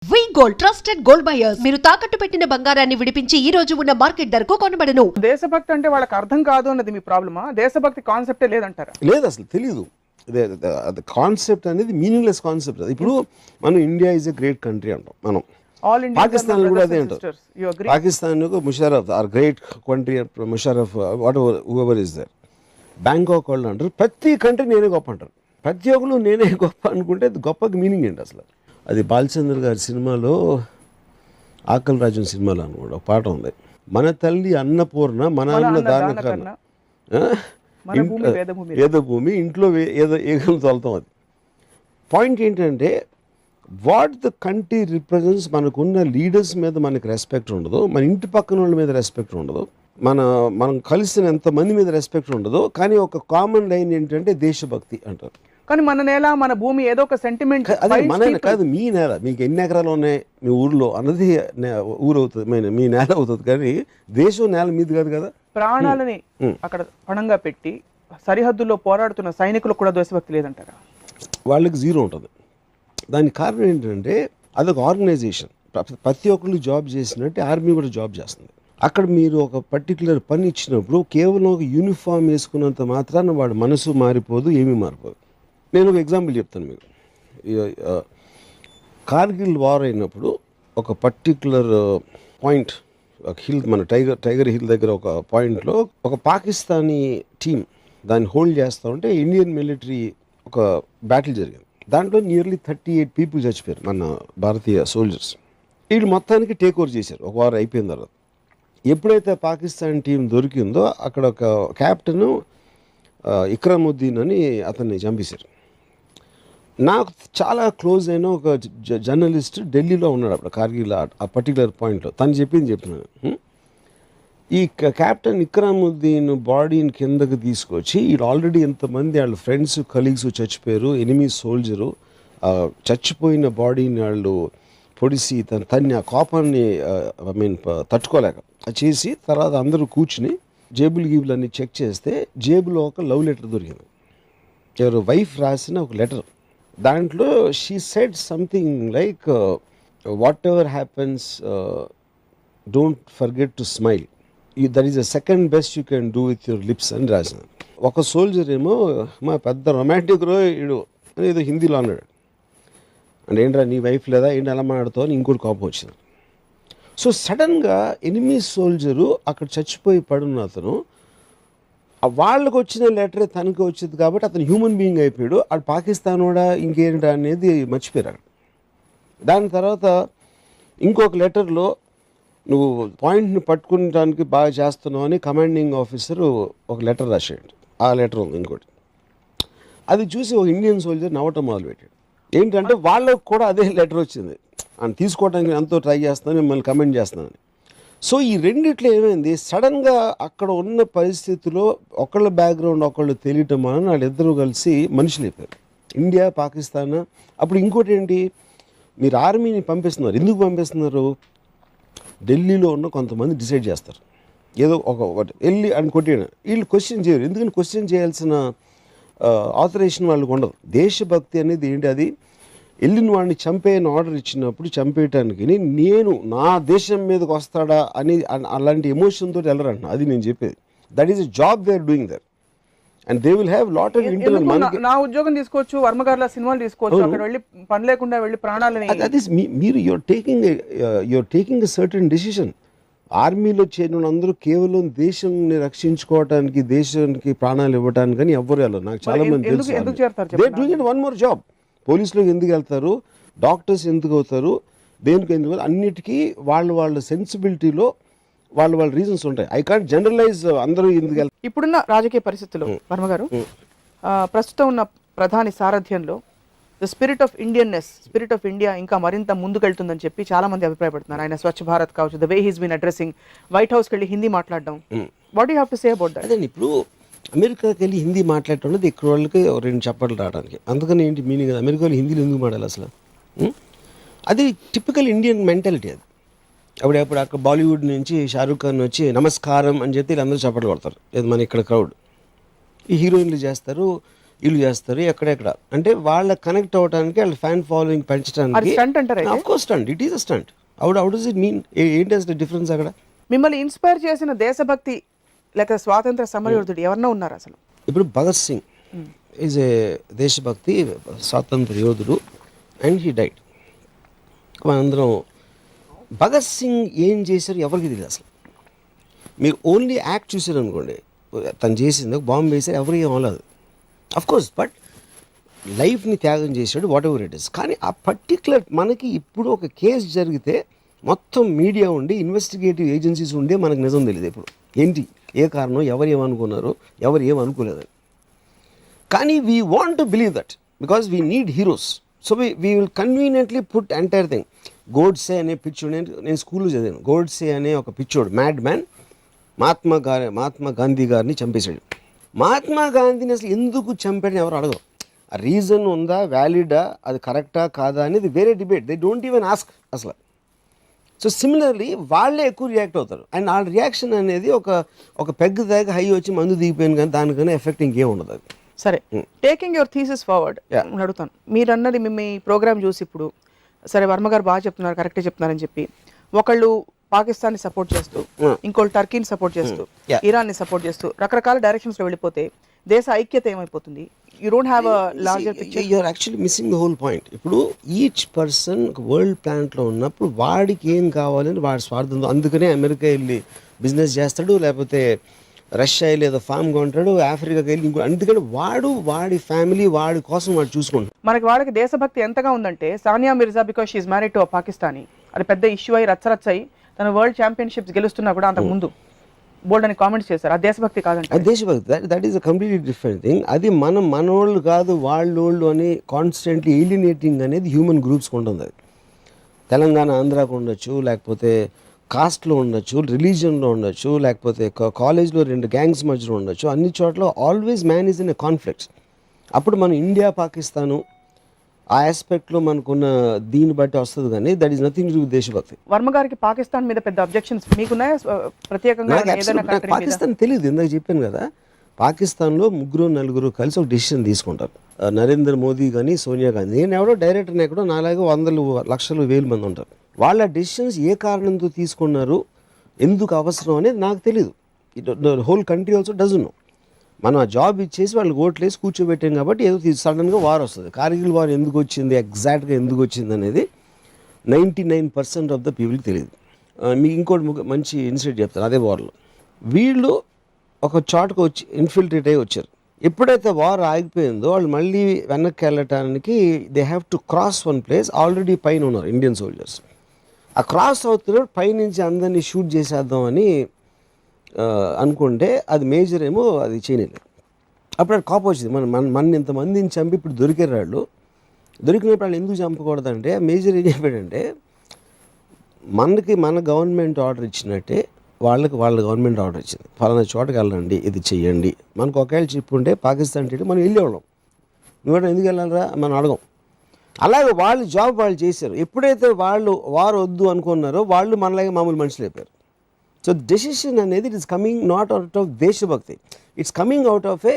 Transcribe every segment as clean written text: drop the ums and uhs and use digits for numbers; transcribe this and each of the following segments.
వి gold trusted gold buyers మీరు తాకట్టు పెట్టిన బంగారాన్ని విడిపించి ఈ రోజు ఉన్న మార్కెట్ ధరకు కొనబడను. దేశభక్తి అంటే వాళ్ళకి అర్థం కాదు అన్నది మీ ప్రాబ్లమా? దేశభక్తి కాన్సెప్టే లేదంటారా? లేదు, అసలు తెలీదు. కాన్సెప్ట్ అనేది మీనింగ్లెస్ కాన్సెప్ట్. ఇప్పుడు మనం India is a great country అంటాం మనం. ఆల్ ఇండియా పాకిస్తాన్ కూడా అదే అంటారు. Pakistan Musharraf are great country, Musharraf whatever is there. Bangkok వాళ్ళు అంటారు ప్రతి కంట్రీ నేనే గొప్ప అంటారు. ప్రతి ఒక్కరు నేనే గొప్ప అనుకుంటే గొప్పకి మీనింగ్ ఏంటి అసలు? అది బాలచంద్ర గారి సినిమాలో ఆకలి రాజన్ సినిమాలో అనమాట ఒక పాట ఉంది. మన తల్లి అన్నపూర్ణ మన అన్న దాన కన్నా వేదభూమి ఇంట్లో ఏదో ఏగలు తోలుతాం. అది పాయింట్ ఏంటంటే వాట్ ద కంట్రీ రిప్రజెంట్స్. మనకున్న లీడర్స్ మీద మనకి రెస్పెక్ట్ ఉండదు, మన ఇంటి పక్కన వాళ్ళ మీద రెస్పెక్ట్ ఉండదు, మనం కలిసిన ఎంతమంది మీద రెస్పెక్ట్ ఉండదు. కానీ ఒక కామన్ లైన్ ఏంటంటే దేశభక్తి అంటారు. కానీ మన నేల మన భూమి ఏదో ఒక సెంటిమెంట్. అదే మన కాదు, మీ నేల. మీకు ఎన్ని ఎకరాలు ఉన్నాయి మీ ఊర్లో అన్నది ఊరు అవుతుంది, మీ నేల అవుతుంది. కానీ దేశం నేల మీది కాదు కదా. ప్రాణాలని అక్కడ పణంగా పెట్టి సరిహద్దుల్లో పోరాడుతున్న సైనికులకు కూడా దేశభక్తి లేదంటారా? వాళ్ళకి జీరో ఉంటుంది. దానికి కారణం ఏంటంటే అదొక ఆర్గనైజేషన్. ప్రతి ఒక్కళ్ళు జాబ్ చేసినట్టు ఆర్మీ కూడా జాబ్ చేస్తుంది. అక్కడ మీరు ఒక పర్టికులర్ పని ఇచ్చినప్పుడు కేవలం ఒక యూనిఫామ్ వేసుకున్నంత మాత్రాన వాడు మనసు మారిపోదు, ఏమీ మారిపోదు. నేను ఒక ఎగ్జాంపుల్ చెప్తాను మీకు. కార్గిల్ వార్ అయినప్పుడు ఒక పర్టికులర్ పాయింట్, ఒక హిల్, మన టైగర్ హిల్ దగ్గర ఒక పాయింట్లో ఒక పాకిస్తానీ టీం దాన్ని హోల్డ్ చేస్తూ ఉంటే ఇండియన్ మిలిటరీ ఒక బ్యాటిల్ జరిగింది. దాంట్లో నియర్లీ 38 పీపుల్ చచ్చిపోయారు, మన భారతీయ సోల్జర్స్. వీళ్ళు మొత్తానికి టేక్ ఓవర్ చేశారు ఒక వారం అయిపోయిన తర్వాత. ఎప్పుడైతే పాకిస్తాన్ టీం దొరికిందో అక్కడ ఒక క్యాప్టెన్ ఇక్రముద్దీన్ అని అతన్ని చంపేశారు. నాకు చాలా క్లోజ్ అయిన ఒక జర్నలిస్ట్ ఢిల్లీలో ఉన్నాడు అప్పుడు కార్గిల్ ఆ పర్టికులర్ పాయింట్లో. తను చెప్తున్నాను, ఈ క్యాప్టెన్ ఇక్రముద్దీన్ బాడీని కిందకి తీసుకొచ్చి వీళ్ళు ఆల్రెడీ ఎంతమంది వాళ్ళ ఫ్రెండ్స్ కలీగ్స్ చచ్చిపోయారు, ఎనిమీ సోల్జరు చచ్చిపోయిన బాడీని వాళ్ళు పొడిసి తన్ని ఆ కోపాన్ని తట్టుకోలేక చేసి తర్వాత అందరూ కూర్చుని జేబులు అన్నీ చెక్ చేస్తే జేబులో ఒక లవ్ లెటర్ దొరికింది. ఎవరు వైఫ్ రాసిన ఒక లెటర్. దాంట్లో she said something like what ever happens don't forget to smile, that is the second best you can do with your lips అని రాసిన. ఒక సోల్జర్ ఏమో మా పెద్ద రొమాంటిక్ రో ఇడు అని ఏదో హిందీలో అన్నాడు. అంటే ఏంట్రా నీ వైఫ్ లేదా ఏంటి అలా మాట్లాడుతావు అని ఇంకోటి కోపం వచ్చింది. సో సడన్గా ఎనిమీ సోల్జరు అక్కడ చచ్చిపోయి పడున్న అతను వాళ్ళకు వచ్చిన లెటరే తనకి వచ్చింది కాబట్టి అతను హ్యూమన్ బీయింగ్ అయిపోయాడు. అది పాకిస్తాన్ కూడా ఇంకేంటా అనేది మర్చిపోయారు. దాని తర్వాత ఇంకొక లెటర్లో నువ్వు పాయింట్ని పట్టుకోవడానికి బాగా చేస్తున్నావు అని కమాండింగ్ ఆఫీసరు ఒక లెటర్ రాశాడు. ఆ లెటర్ ఉంది ఇంకోటి. అది చూసి ఒక ఇండియన్ సోల్జర్ నవ్వటం మొదలుపెట్టాడు. ఏంటంటే వాళ్ళకు కూడా అదే లెటర్ వచ్చింది, అని తీసుకోవడానికి ఎంతో ట్రై చేస్తున్నాను, మిమ్మల్ని కమెంట్ చేస్తున్నాను. సో ఈ రెండిట్లో ఏమైంది, సడన్గా అక్కడ ఉన్న పరిస్థితిలో ఒకళ్ళ బ్యాక్గ్రౌండ్ ఒకళ్ళు తెలియటం అని వాళ్ళిద్దరూ కలిసి మనుషులు అయిపోయారు. ఇండియా పాకిస్తాన్. అప్పుడు ఇంకోటి ఏంటి, మీరు ఆర్మీని పంపిస్తున్నారు, ఎందుకు పంపిస్తున్నారు? ఢిల్లీలో ఉన్న కొంతమంది డిసైడ్ చేస్తారు ఏదో ఒకటి వెళ్ళి అని కొట్టాడు. వీళ్ళు క్వశ్చన్ చేయరు, ఎందుకని క్వశ్చన్ చేయాల్సిన ఆథరైజేషన్ వాళ్ళకి ఉండదు. దేశభక్తి అనేది ఏంటి, అది వెళ్ళిన వాడిని చంపేయని ఆర్డర్ ఇచ్చినప్పుడు చంపేయటానికి నేను నా దేశం మీదకి వస్తాడా అని అలాంటి ఎమోషన్ తోటి వెళ్ళరంట. అది నేను చెప్పేది. That is a job they are doing there and they will have lot of internal. నా ఉద్యోగం తీసుకోవచ్చు, వర్మగారుల సినిమాలు తీసుకోవచ్చు, అక్కడ వెళ్ళి పని లేకుండా వెళ్ళి ప్రాణాలని. అది మీరు you're taking a certain decision. ఆర్మీలో చేరిన అందరూ కేవలం దేశాన్ని రక్షించుకోవడానికి, దేశానికి ప్రాణాలు ఇవ్వడానికి కానీ ఎవ్వరు వెళ్ళరు. నాకు చాలా మంది తెలుసు. One more job. పోలీసులకు ఎందుకు వెళ్తారు, డాక్టర్స్ ఎందుకు అవుతారు, దేనికి ఎందుకు, అన్నిటికీ వాళ్ళ సెన్సిబిలిటీలో వాళ్ళ రీజన్స్ ఉంటాయి. ఐ కాంట్ జనరలైజ్ అందరూ ఎందుకు వెళ్తారు. ఇప్పుడున్న రాజకీయ పరిస్థితుల్లో వర్మ గారు, ప్రస్తుతం ఉన్న ప్రధాని సారథ్యంలో the spirit of Indianness, spirit of India ఇంకా మరింత ముందుకెళ్తుందని చెప్పి చాలా మంది అభిప్రాయపడుతున్నారు. ఆయన స్వచ్ఛ భారత్ కావచ్చు, the way he's been addressing, white హౌస్కి వెళ్ళి హిందీ మాట్లాడడం. What you have to say about that? అదే ఇప్పుడు అమెరికాకి వెళ్ళి హిందీ మాట్లాడటం అనేది ఇక్కడ వాళ్ళకి రెండు చప్పట్లు రావడానికి. అందుకని ఏంటి మీనింగ్, అమెరికా వాళ్ళు హిందీలో ఎందుకు మాట్లాడాలి అసలు? అది టిపికల్ ఇండియన్ మెంటాలిటీ. అది అప్పుడు అక్కడ బాలీవుడ్ నుంచి షారూఖ్ ఖాన్ వచ్చి నమస్కారం అని చెప్పి వీళ్ళందరూ చప్పట్లు కొడతారు. మన ఇక్కడ క్రౌడ్. ఈ హీరోయిన్లు చేస్తారు, వీళ్ళు చేస్తారు ఎక్కడెక్కడ అంటే వాళ్ళ కనెక్ట్ అవ్వడానికి వాళ్ళ ఫ్యాన్ ఫాలోయింగ్ అది పెంచడానికి స్టంట్ అంటారా ఇది? Of course stunt, it is a stunt. How does it mean, ఏంటి అసలు డిఫరెన్స్ అక్కడ? మిమ్మల్ని ఇన్స్పైర్ చేసిన దేశభక్తి లేక స్వాతంత్ర సమరయోధుడు ఎవరన్నా ఉన్నారు అసలు? ఇప్పుడు భగత్ సింగ్ ఈజ్ ఏ దేశభక్తి స్వాతంత్ర యోధుడు అండ్ హీ డైడ్. మనందరం భగత్ సింగ్ ఏం చేశారు ఎవరికి తెలియదు అసలు. మీరు ఓన్లీ యాక్ట్ చూసారు అనుకోండి, తను చేసింది బాంబు వేసారు ఎవరికి ఏం అవ్వలేదు అఫ్ కోర్స్, బట్ లైఫ్ని త్యాగం చేశాడు వాట్ ఎవర్ ఇట్ ఇస్. కానీ ఆ పర్టికులర్ మనకి ఇప్పుడు ఒక కేసు జరిగితే మొత్తం మీడియా ఉండి ఇన్వెస్టిగేటివ్ ఏజెన్సీస్ ఉండే మనకు నిజం తెలియదు ఇప్పుడు ఏంటి ఏ కారణం, ఎవరు ఏమనుకున్నారు, ఎవరు ఏమనుకోలేదు. కానీ we want to believe that because we need heroes. So we will conveniently put entire thing. Godse అనే పిచ్చోడు, నేను స్కూల్లో చదివాను. గోడ్సే అనే ఒక పిచ్చోడు మ్యాడ్ మ్యాన్ మహాత్మా గాంధీ గారిని చంపేశాడు. మహాత్మా గాంధీని అసలు ఎందుకు చంపాడని ఎవరు అడగరు. ఆ రీజన్ ఉందా, వ్యాలిడా, అది కరెక్టా కాదా అనేది వేరే debate. They don't even ask అసలు. సో సిమిలర్లీ వాళ్ళే ఎక్కువ రియాక్ట్ అవుతారు. అండ్ వాళ్ళ రియాక్షన్ అనేది ఒక పెగ్ దాకా హై వచ్చి మందు దిగిపోయింది కానీ దానికన్నా ఎఫెక్ట్ ఇంకేం ఉండదు. అది సరే, టేకింగ్ యువర్ థీసిస్ ఫార్వర్డ్ అడుగుతాను. మీరు అన్నది మీ ప్రోగ్రామ్ చూసి ఇప్పుడు సరే వర్మ గారు బాగా చెప్తున్నారు, కరెక్టే చెప్తున్నారని చెప్పి ఒకళ్ళు పాకిస్తాన్ని సపోర్ట్ చేస్తూ, ఇంకోళ్ళు టర్కీని సపోర్ట్ చేస్తూ, ఇరాన్ని సపోర్ట్ చేస్తూ రకరకాల డైరెక్షన్స్లో వెళ్ళిపోతే దేశ ఐక్యత ఏమైపోతుంది? You don't have a larger picture. You're actually missing the whole point. ఇప్పుడు ఈచ్ పర్సన్ ఒక వరల్డ్ ప్లాంట్లో ఉన్నప్పుడు వాడికి ఏం కావాలని వాడి స్వార్థంతో, అందుకనే అమెరికా వెళ్ళి బిజినెస్ చేస్తాడు, లేకపోతే రష్యా వెళ్ళి ఏదో ఫామ్గా ఉంటాడు, ఆఫ్రికాకి వెళ్ళి ఇంకో, అందుకని వాడి ఫ్యామిలీ వాడి కోసం వాడు చూసుకుంటాడు. మనకి వాళ్ళకి దేశభక్తి ఎంతగా ఉందంటే Sania Mirza because she's married to Pakistani, అది పెద్ద ఇష్యూ అయ్యి రచ్చరచ్చాయి. తన వరల్డ్ ఛాంపియన్షిప్స్ గెలుస్తున్నా కూడా అంతకు ముందు బోల్డ్ అని కామెంట్స్ చేశారు. ఆ దేశభక్తి కాదంటే అది దేశభక్తి, that is a completely different thing. అది మనోళ్ళు కాదు వాళ్ళోళ్ళు అని కాన్స్టెంట్లీ ఏలినేటింగ్ అనేది హ్యూమన్ గ్రూప్స్కి ఉంటుంది. అది తెలంగాణ ఆంధ్రాకు ఉండొచ్చు, లేకపోతే కాస్ట్లో ఉండొచ్చు, రిలీజియన్లో ఉండొచ్చు, లేకపోతే కాలేజ్లో 2 గ్యాంగ్స్ మధ్యలో ఉండొచ్చు. అన్ని చోట్ల always man is in a conflicts. అప్పుడు మనం ఇండియా పాకిస్తాను ఆ ఆస్పెక్ట్లో మనకున్న దీన్ని బట్టి వస్తుంది, కానీ that is nothing to do with దేశభక్తి. వర్మ గారికి పాకిస్తాన్ మీద పెద్ద అబ్జెక్షన్స్ మీకున్నాయా ప్రత్యేకంగా? నాకు పాకిస్తాన్ తెలియదు, ఇందాక చెప్పాను కదా. పాకిస్తాన్లో 3-4 కలిసి ఒక డెసిషన్ తీసుకుంటారు. నరేంద్ర మోదీ కానీ సోనియా గాంధీ, నేను ఎవడో డైరెక్టర్ని ఎక్కడో నాలాగా 100,000-1,00,000 మంది ఉంటారు. వాళ్ళ డెసిషన్స్ ఏ కారణంతో తీసుకున్నారు, ఎందుకు అవసరం అనేది నాకు తెలియదు. Whole country also doesn't know. మనం ఆ జాబ్ ఇచ్చేసి వాళ్ళకి ఓట్లేసి కూర్చోబెట్టాం కాబట్టి ఏదో సడన్గా వార్ వస్తుంది. కార్గిల్ వార్ ఎందుకు వచ్చింది, ఎగ్జాక్ట్గా ఎందుకు వచ్చింది అనేది 99% ఆఫ్ ద పీపుల్కి తెలియదు. మీకు ఇంకోటి మంచి ఇన్సిడెంట్ చెప్తాను. అదే వార్లో వీళ్ళు ఒక చోటకు వచ్చి ఇన్ఫిల్ట్రేట్ అయ్యి వచ్చారు. ఎప్పుడైతే వార్ ఆగిపోయిందో వాళ్ళు మళ్ళీ వెనక్కి వెళ్ళటానికి they have to cross one place. Already పైన ఉన్నారు ఇండియన్ సోల్జర్స్. ఆ క్రాస్ అవుతున్నారు, పైనుంచి అందరినీ షూట్ చేసేద్దామని అనుకుంటే అది మేజర్ ఏమో అది చేయలేదు. అప్పుడు అది కోపం వచ్చింది, మన ఇంతమందిని చంపి ఇప్పుడు దొరికారు వాళ్ళు, దొరికినప్పుడు వాళ్ళు ఎందుకు చంపకూడదంటే మేజర్ ఏం చెప్పాడంటే మన గవర్నమెంట్ ఆర్డర్ ఇచ్చినట్టే వాళ్ళ గవర్నమెంట్ ఆర్డర్ ఇచ్చింది, ఫలానా చోటకి వెళ్ళండి, ఇది చెయ్యండి. మనకు ఒకవేళ చెప్పుంటే పాకిస్తాన్ టీడీ మనం వెళ్ళేవాళ్ళం, నువ్వు ఎందుకు వెళ్ళాలరా మనం అడగం. అలాగే వాళ్ళు జాబ్ వాళ్ళు చేశారు. ఎప్పుడైతే వాళ్ళు వారు వద్దు అనుకున్నారో వాళ్ళు మనలాగే మామూలు మనుషులు అయిపోయారు. సో డెసిషన్ అనేది it is coming not out of దేశభక్తి, it's coming out of a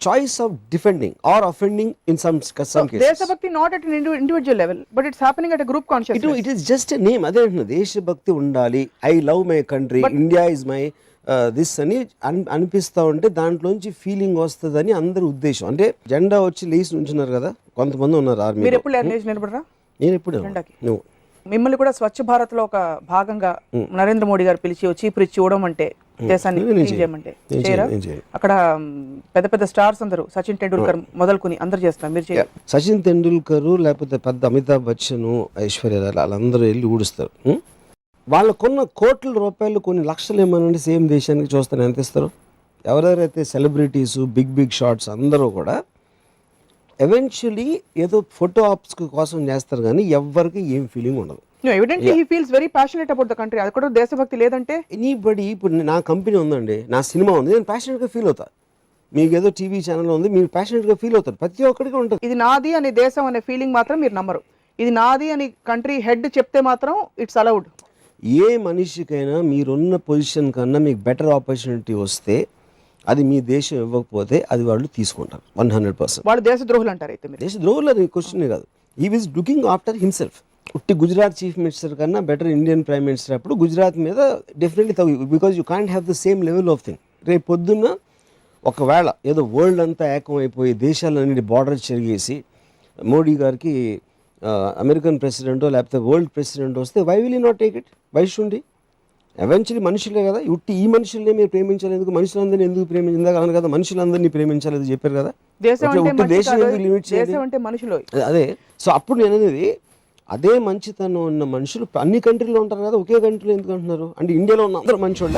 choice of defending or offending in some cases. దేశభక్తి not at individual level but it's happening at a group consciousness. It is just a name. అదే అంటున్నా, దేశభక్తి ఉండాలి, I love my country, India is my this అని అనిపిస్తూ ఉంటే దాంట్లోంచి feeling వస్తుందని అందరి ఉద్దేశం. అంటే జెండా వచ్చి లేచి ఉంచున్నారు కదా, కొంతమంది ఉన్నారు ఆర్మీ. మీరు ఎప్పుడు నిలబడరా? నేను ఎప్పుడు నువ్వు మిమ్మల్ని కూడా స్వచ్ఛ భారత్ లో ఒక భాగంగా నరేంద్ర మోడీ గారు పిలిచి చీపురు ఇచ్చి చూడడం అంటే దేశాన్ని చేయమంటే చేయరా? అక్కడ పెద్ద పెద్ద స్టార్స్ అందరూ సచిన్ టెండూల్కర్ మొదలుకొని అందరు చేస్తున్నారు, మీరు చేయాలి. సచిన్ టెండూల్కర్ లేకపోతే పెద్ద అమితాబ్ బచ్చన్, ఐశ్వర్య వాళ్ళందరూ వెళ్ళి ఊడుస్తారు. వాళ్ళకున్న కోట్ల రూపాయలు కొన్ని లక్షలు ఏమనంటే సేమ్ దేశానికి చూస్తాను ఎంత ఇస్తారు. ఎవరెవరైతే సెలబ్రిటీస్ బిగ్ షాట్స్ అందరూ కూడా ఎవెన్చువలీ ఏదో ఫోటో ఆప్స్ కోసం చేస్తారు, కానీ ఎవ్వరికి ఏం ఫీలింగ్ ఉండదు. Evidently he feels very passionate about the country. అది కూడా దేశభక్తి లేదంటే ఎనీబడి. ఇప్పుడు నా కంపెనీ ఉందండి, నా సినిమా ఉంది, నేను ప్యాషనేట్గా ఫీల్ అవుతా. మీకు ఏదో టీవీ ఛానల్ ఉంది, మీరు ప్యాషనేట్గా ఫీల్ అవుతారు. ప్రతి ఒక్కరికి ఉంటుంది. ఇది నాది అనే దేశం అనే ఫీలింగ్ మాత్రం మీరు నమ్మరు. ఇది నాది అని కంట్రీ హెడ్ చెప్తే మాత్రం ఇట్స్ అలౌడ్. ఏ మనిషికైనా మీరున్న పొజిషన్ కన్నా మీకు బెటర్ ఆపర్చునిటీ వస్తే అది మీ దేశం ఇవ్వకపోతే అది వాళ్ళు తీసుకుంటారు 100%. వాళ్ళు దేశద్రోహులు అంటారు అయితే మీరు. దేశ ద్రోహులు క్వశ్చనే కాదు, he was looking after himself. ఉట్టి గుజరాత్ చీఫ్ మినిస్టర్ కన్నా బెటర్ ఇండియన్ ప్రైమ్ మినిస్టర్ అప్పుడు గుజరాత్ మీద definitely because you can't have the same level of thing. రేపు పొద్దున్న ఒకవేళ ఏదో వరల్డ్ అంతా ఏకం అయిపోయి దేశాలన్నిటి బార్డర్ చెరిగేసి మోడీ గారికి అమెరికన్ ప్రెసిడెంటో లేకపోతే వరల్డ్ ప్రెసిడెంట్ వస్తే why will you not take it? Why should he? Eventually మనుషులే కదా, ఉట్టి ఈ మనుషులనే మీరు ప్రేమించాలి ఎందుకు? మనుషులందరినీ ఎందుకు ప్రేమించిందా కాదు కదా, మనుషులందరినీ ప్రేమించాలి చెప్పారు కదా. దేశం అంటే ఉట్టి మనిషి దేశం కాదు, ఎందుకు లిమిట్ చేయాలి? దేశం అంటే మనుషులు. అదే. సో అప్పుడు నేను అనేది అదే మంచితనం ఉన్న మనుషులు అన్ని కంట్రీలో ఉంటారు కదా, ఒకే కంట్రీలో ఎందుకు అంటున్నారు? అంటే ఇండియాలో ఉన్న అందరూ మంచోళ్ళ?